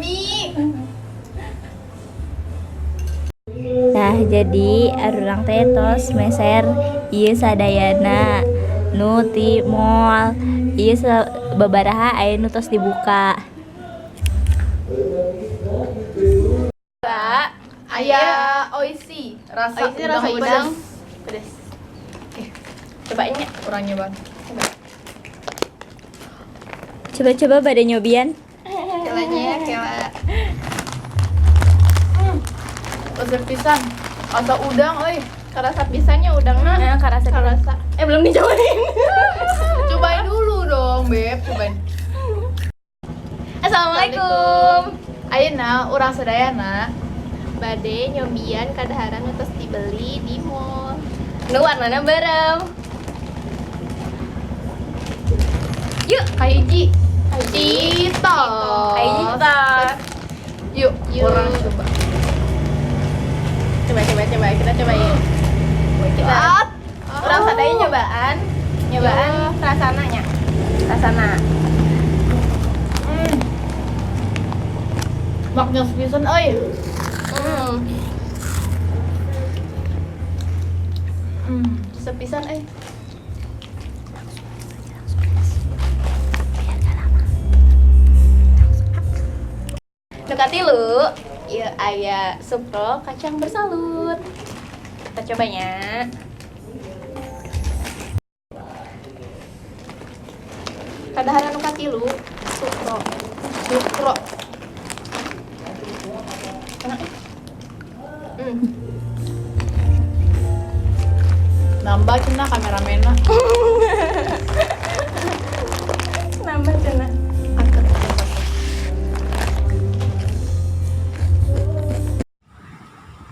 Mami. Nah jadi arurang teh tos meser ieu sadayana nu ti mall. Ieu sababaraha aya nu tos dibuka. Aya oisi rasa udang pedas. Cobain ya. kurang nyoba. Coba-coba pada nyobian. Kelanya ya, kela. Resep pisan. Asa udang euy. Karasa pisannya udangna. Nah, karasa. Belum dicobain. Cobain dulu dong, Beb. Cobain. Assalamualaikum. Ayeuna urang sadayana Bade nyobian kadaharan utus dibeli di mall. Nu warnana bareng. yuk kahiji. Cita. Cita. Yuk, Yuk. orang coba. Coba kita cobain. Kita orang sadaya nyobaan rasananya. Rasana. Maknya pisan euy. Sepisan Nu katilu, ieu aya supro kacang bersalut. Kita cobanya. Kadaharan nu katilu, supro. Enak. Nambah cenah kameramena. Nambah cenah.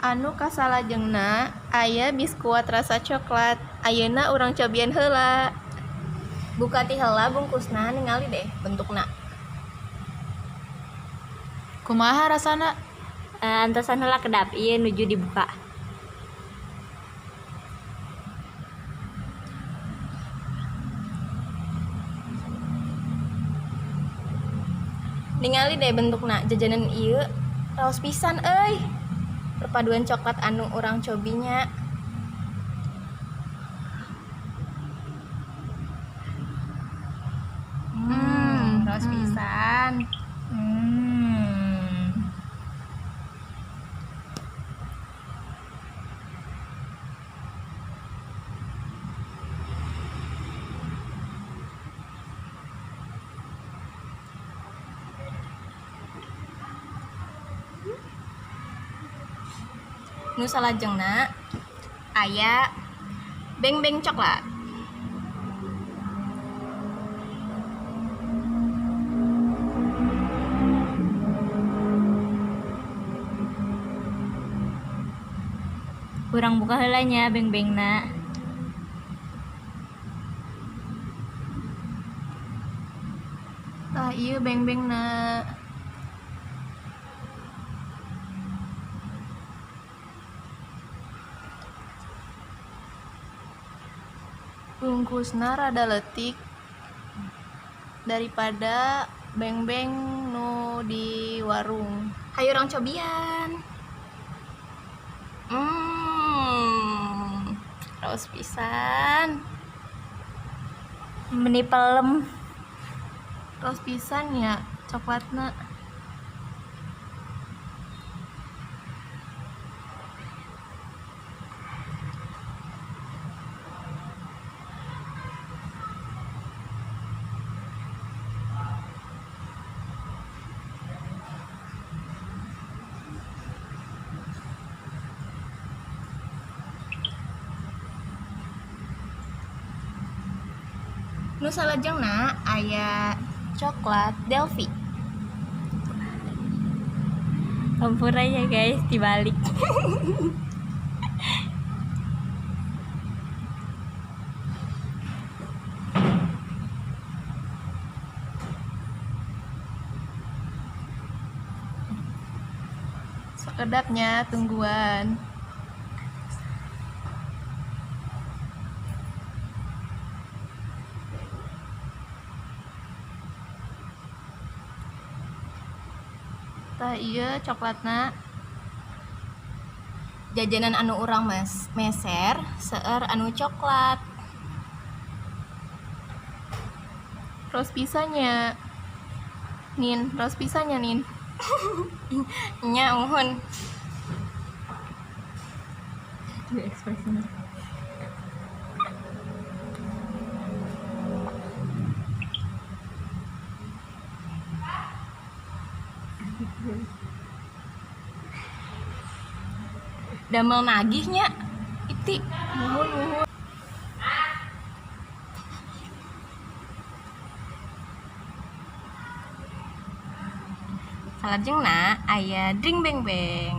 Anu kasalajengna aya biskuit rasa coklat. Ayeuna urang cobian heula. Buka ti heula bungkusna ningali deh bentukna. Kumaha rasana? Antosan heula kedap ieu nuju dibuka. Ningali deh bentukna jajanan ieu raos pisan euy. Perpaduan coklat anu urang cobinya. Raos pisan. Nu salajengna aya beng-beng coklat. Urang buka heula nya beng-bengna. Tah ieu beng-bengna. Bungkusna rada leutik daripada beng-beng nu di warung. Hayu urang cobian. Raos pisan. Meni pelem. Raos pisan ya coklatna. Nu salajengna aya coklat Delphi. Ampura ya guys, dibalik. Sekedapnya tungguan. tah iya coklatna. Jajanan anu urang meser seueur anu coklat. Ros pisanya. Nin, ros pisanya Nin. Nya uhun. Damel nagihnya iti Nuhun. salajengna aya drink beng beng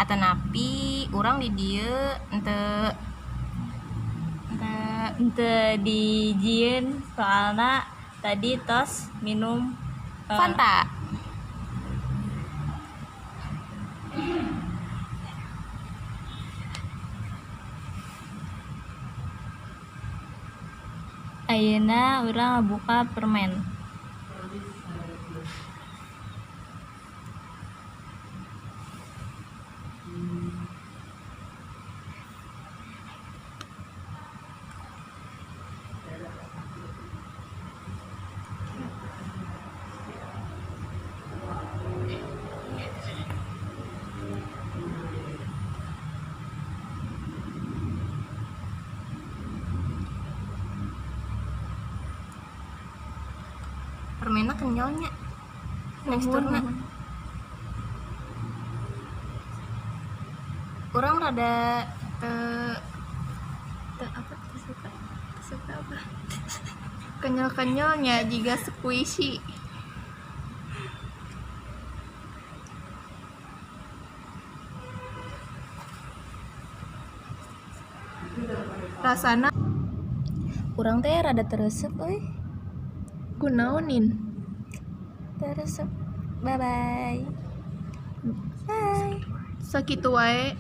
atanapi urang di dieu ente dijieun soalna tadi tos minum Fanta. Ayeuna urang buka permen. Permennya kenyalnya, teksturnya. Kurang rada Suka apa? Kenyal-kenyalnya jika squishy. Rasana kurang teh rada teresep euy. kunaonin. Teresep. Bye bye. Bye. Sakitu wae.